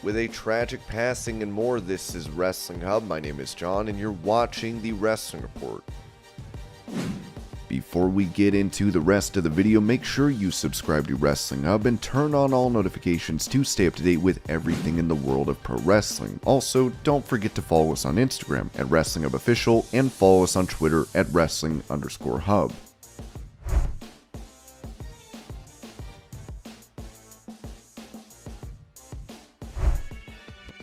with a tragic passing and more. This is Wrestling Hub. My name is John, and you're watching the Wrestling Report. Before we get into the rest of the video, make sure you subscribe to Wrestling Hub and turn on all notifications to stay up to date with everything in the world of pro wrestling. Also, don't forget to follow us on Instagram at Wrestling Hub Official and follow us on Twitter at Wrestling_Hub.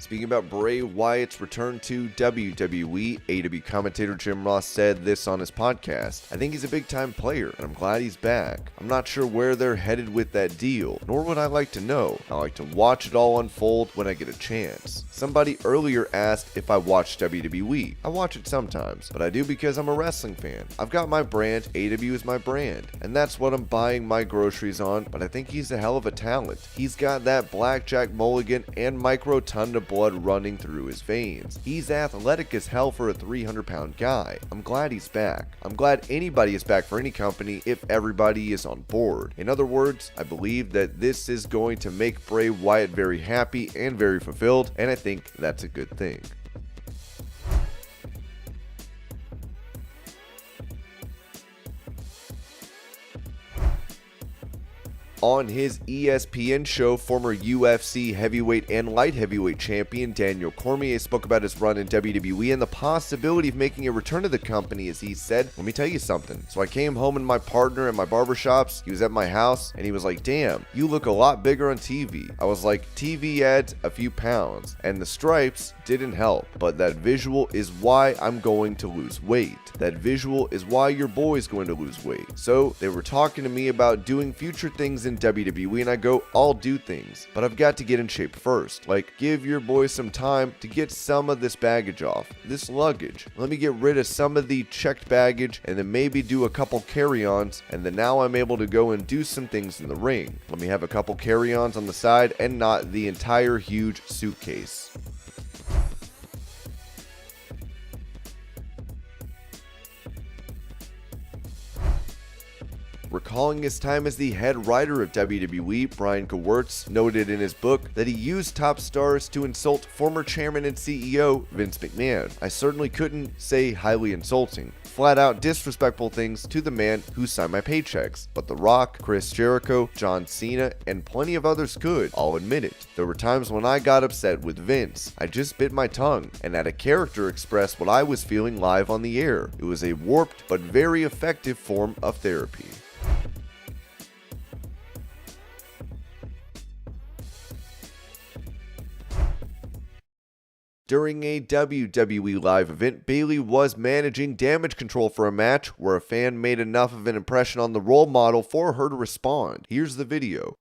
Speaking about Bray Wyatt's return to WWE, AEW commentator Jim Ross said this on his podcast. I think he's a big time player, and I'm glad he's back. I'm not sure where they're headed with that deal, nor would I like to know. I like to watch it all unfold when I get a chance. Somebody earlier asked if I watch WWE. I watch it sometimes, but I do because I'm a wrestling fan. I've got my brand, AEW is my brand, and that's what I'm buying my groceries on, but I think he's a hell of a talent. He's got that blackjack mulligan and micro-rotunda blood running through his veins. He's athletic as hell for a 300-pound guy. I'm glad he's back. I'm glad anybody is back for any company if everybody is on board. In other words, I believe that this is going to make Bray Wyatt very happy and very fulfilled, and I think that's a good thing. On his ESPN show, former UFC heavyweight and light heavyweight champion Daniel Cormier spoke about his run in WWE and the possibility of making a return to the company. As he said, let me tell you something. So I came home and my partner at my barbershops, he was at my house, and he was like, damn, you look a lot bigger on TV. I was like, TV adds a few pounds, and the stripes didn't help, but that visual is why I'm going to lose weight. That visual is why your boy's going to lose weight. So they were talking to me about doing future things in WWE, and I go, I'll do things, but I've got to get in shape first. Like, give your boy some time to get some of this baggage off, this luggage. Let me get rid of some of the checked baggage, and then maybe do a couple carry-ons, and then now I'm able to go and do some things in the ring. Let me have a couple carry-ons on the side and not the entire huge suitcase. Recalling his time as the head writer of WWE, Brian Gewirtz noted in his book that he used top stars to insult former chairman and CEO Vince McMahon. I certainly couldn't say highly insulting, flat out disrespectful things to the man who signed my paychecks, but The Rock, Chris Jericho, John Cena, and plenty of others could. I'll admit it. There were times when I got upset with Vince. I just bit my tongue and had a character express what I was feeling live on the air. It was a warped but very effective form of therapy. During a WWE live event, Bayley was managing damage control for a match where a fan made enough of an impression on the role model for her to respond. Here's the video.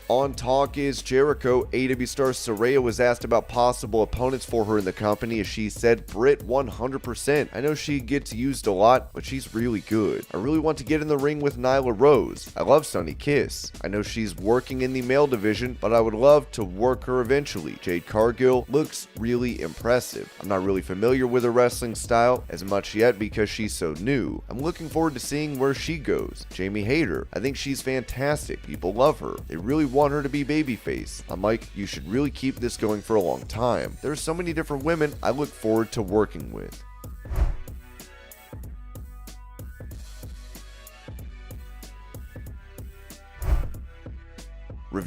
On Talk Is Jericho, AEW star Saraya was asked about possible opponents for her in the company as she said, Britt 100%. I know she gets used a lot, but she's really good. I really want to get in the ring with Nyla Rose. I love Sonny Kiss. I know she's working in the male division, but I would love to work her eventually. Jade Cargill looks really impressive. I'm not really familiar with her wrestling style as much yet because she's so new. I'm looking forward to seeing where she goes. Jamie Hayter, I think she's fantastic. People love her. They really want her to be babyface. I'm like, you should really keep this going for a long time. There's so many different women I look forward to working with.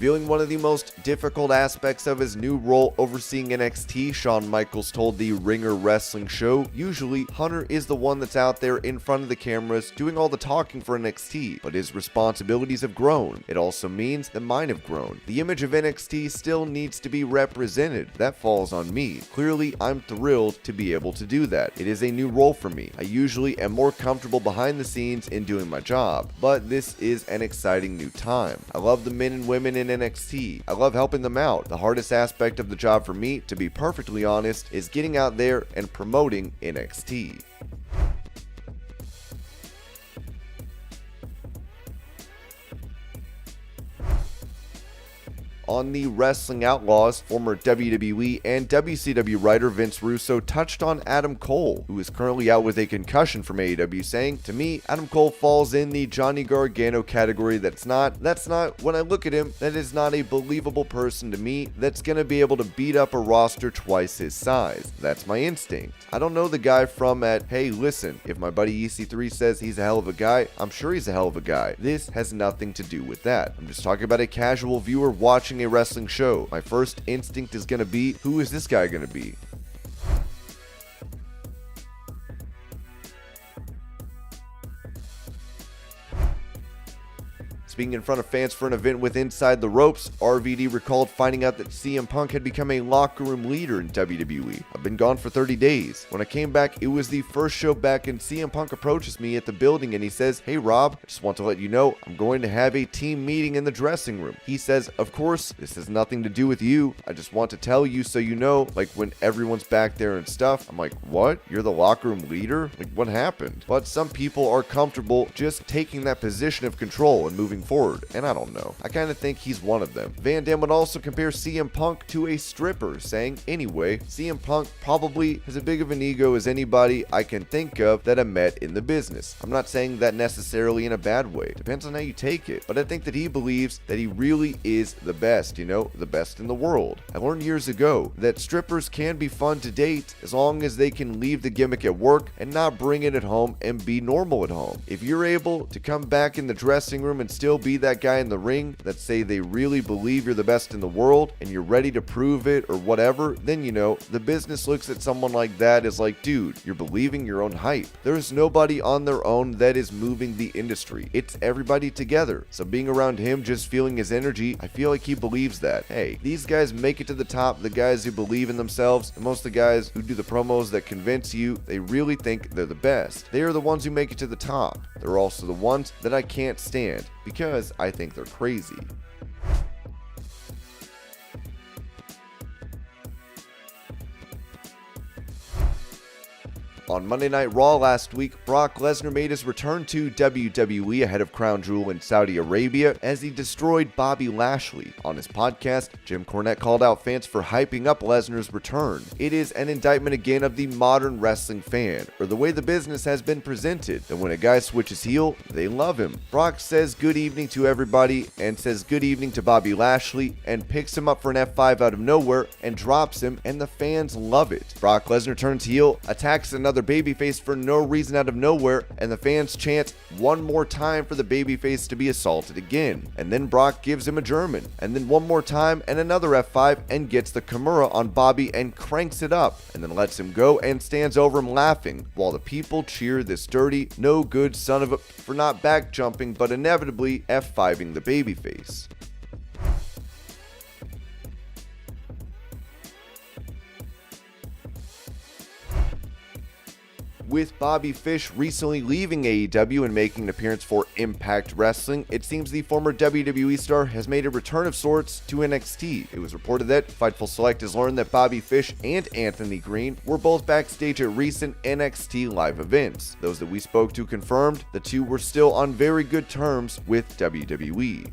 Revealing one of the most difficult aspects of his new role overseeing NXT, Shawn Michaels told the Ringer Wrestling Show, usually Hunter is the one that's out there in front of the cameras doing all the talking for NXT, but his responsibilities have grown. It also means that mine have grown. The image of NXT still needs to be represented. That falls on me. Clearly, I'm thrilled to be able to do that. It is a new role for me. I usually am more comfortable behind the scenes in doing my job, but this is an exciting new time. I love the men and women in NXT. I love helping them out. The hardest aspect of the job for me, to be perfectly honest, is getting out there and promoting NXT. On the Wrestling Outlaws, former WWE and WCW writer Vince Russo touched on Adam Cole, who is currently out with a concussion from AEW, saying, "To me, Adam Cole falls in the Johnny Gargano category. That's not, when I look at him, that is not a believable person to me that's going to be able to beat up a roster twice his size. That's my instinct. I don't know the guy from hey, listen, if my buddy EC3 says he's a hell of a guy, I'm sure he's a hell of a guy. This has nothing to do with that. I'm just talking about a casual viewer watching a wrestling show. My first instinct is going to be, who is this guy going to be?" Speaking in front of fans for an event with Inside the Ropes, RVD recalled finding out that CM Punk had become a locker room leader in WWE. "I've been gone for 30 days. When I came back, it was the first show back and CM Punk approaches me at the building and he says, 'Hey Rob, I just want to let you know I'm going to have a team meeting in the dressing room.' He says, 'Of course, this has nothing to do with you. I just want to tell you so you know, like when everyone's back there and stuff.' I'm like, 'What? You're the locker room leader? Like what happened?' But some people are comfortable just taking that position of control and moving forward, and I don't know. I kind of think he's one of them." Van Dam would also compare CM Punk to a stripper, saying, "Anyway, CM Punk probably has as big of an ego as anybody I can think of that I met in the business. I'm not saying that necessarily in a bad way. Depends on how you take it. But I think that he believes that he really is the best, the best in the world. I learned years ago that strippers can be fun to date as long as they can leave the gimmick at work and not bring it at home and be normal at home. If you're able to come back in the dressing room and still be that guy in the ring that say they really believe you're the best in the world and you're ready to prove it or whatever, then the business looks at someone like that as like, dude, you're believing your own hype. There's nobody on their own that is moving the industry. It's everybody together. So being around him, just feeling his energy, I feel like he believes that. Hey, these guys make it to the top, the guys who believe in themselves, and most of the guys who do the promos that convince you they really think they're the best. They are the ones who make it to the top. They're also the ones that I can't stand because I think they're crazy." On Monday Night Raw last week, Brock Lesnar made his return to WWE ahead of Crown Jewel in Saudi Arabia as he destroyed Bobby Lashley. On his podcast, Jim Cornette called out fans for hyping up Lesnar's return. "It is an indictment again of the modern wrestling fan, or the way the business has been presented, that when a guy switches heel, they love him. Brock says good evening to everybody and says good evening to Bobby Lashley and picks him up for an F5 out of nowhere and drops him, and the fans love it. Brock Lesnar turns heel, attacks another babyface for no reason out of nowhere, and the fans chant one more time for the babyface to be assaulted again. And then Brock gives him a German, and then one more time and another F5 and gets the Kimura on Bobby and cranks it up, and then lets him go and stands over him laughing, while the people cheer this dirty, no good son of a for not back jumping but inevitably F5ing the babyface." With Bobby Fish recently leaving AEW and making an appearance for Impact Wrestling, it seems the former WWE star has made a return of sorts to NXT. It was reported that Fightful Select has learned that Bobby Fish and Anthony Green were both backstage at recent NXT live events. Those that we spoke to confirmed the two were still on very good terms with WWE.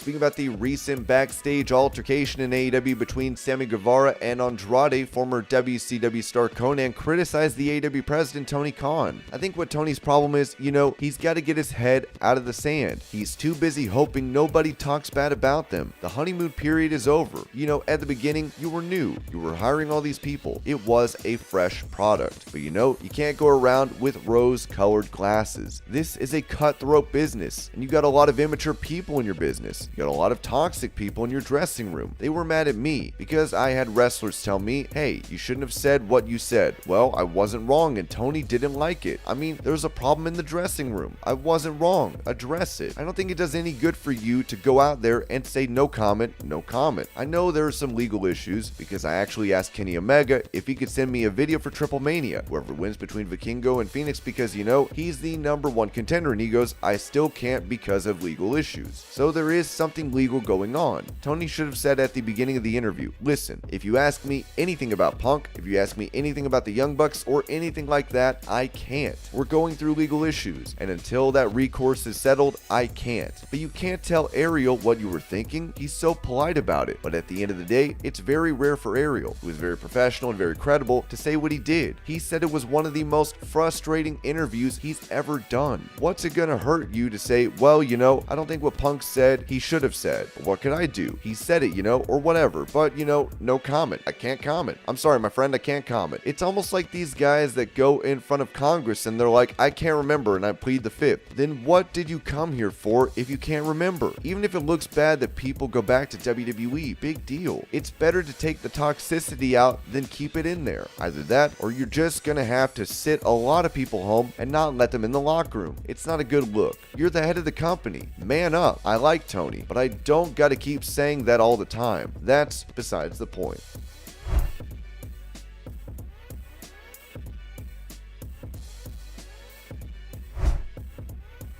Speaking about the recent backstage altercation in AEW between Sammy Guevara and Andrade, former WCW star Conan criticized the AEW president Tony Khan. I think what Tony's problem is, he's got to get his head out of the sand. He's too busy hoping nobody talks bad about them. The honeymoon period is over. At the beginning, you were new. You were hiring all these people. It was a fresh product. But you can't go around with rose-colored glasses. This is a cutthroat business, and you got a lot of immature people in your business. You got a lot of toxic people in your dressing room. They were mad at me because I had wrestlers tell me, hey, you shouldn't have said what you said. Well, I wasn't wrong, and Tony didn't like it. I mean, there's a problem in the dressing room. I wasn't wrong. Address it. I don't think it does any good for you to go out there and say no comment, no comment. I know there are some legal issues because I actually asked Kenny Omega if he could send me a video for Triple Mania, whoever wins between Vikingo and Phoenix, because he's the #1 contender, and he goes, I still can't because of legal issues. So there is something legal going on. Tony should have said at the beginning of the interview, listen, if you ask me anything about Punk, if you ask me anything about the Young Bucks or anything like that, I can't. We're going through legal issues, and until that recourse is settled, I can't. But you can't tell Ariel what you were thinking. He's so polite about it. But at the end of the day, it's very rare for Ariel, who is very professional and very credible, to say what he did. He said it was one of the most frustrating interviews he's ever done. What's it gonna hurt you to say, well, I don't think what Punk said he should have said. What could I do? He said it, or whatever. But, no comment. I can't comment. I'm sorry, my friend, I can't comment. It's almost like these guys that go in front of Congress and they're like, I can't remember and I plead the fifth. Then what did you come here for if you can't remember? Even if it looks bad that people go back to WWE, big deal. It's better to take the toxicity out than keep it in there. Either that or you're just gonna have to sit a lot of people home and not let them in the locker room. It's not a good look. You're the head of the company. Man up. I like Tony, but I don't gotta keep saying that all the time. That's besides the point.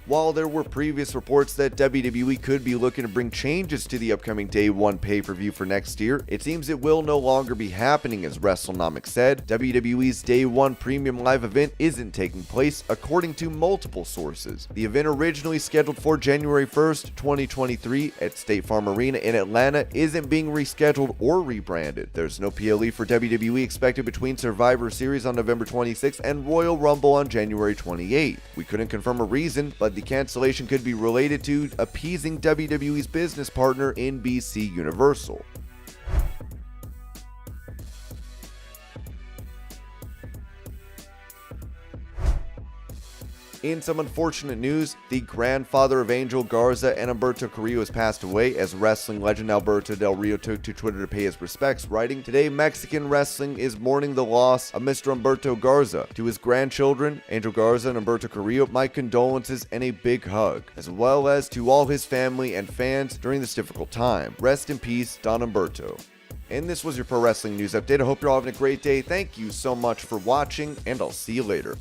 While there were previous reports that WWE could be looking to bring changes to the upcoming Day 1 pay-per-view for next year, it seems it will no longer be happening. As WrestleNomics said, WWE's Day 1 premium live event isn't taking place, according to multiple sources. The event, originally scheduled for January 1st, 2023 at State Farm Arena in Atlanta, isn't being rescheduled or rebranded. There's no PLE for WWE expected between Survivor Series on November 26th and Royal Rumble on January 28th. We couldn't confirm a reason, but the cancellation could be related to appeasing WWE's business partner NBC Universal. In some unfortunate news, the grandfather of Angel Garza and Humberto Carrillo has passed away, as wrestling legend Alberto Del Rio took to Twitter to pay his respects, writing, "Today Mexican wrestling is mourning the loss of Mr. Humberto Garza. To his grandchildren, Angel Garza and Humberto Carrillo, my condolences and a big hug, as well as to all his family and fans during this difficult time. Rest in peace, Don Humberto." And this was your Pro Wrestling News Update. I hope you're all having a great day. Thank you so much for watching, and I'll see you later.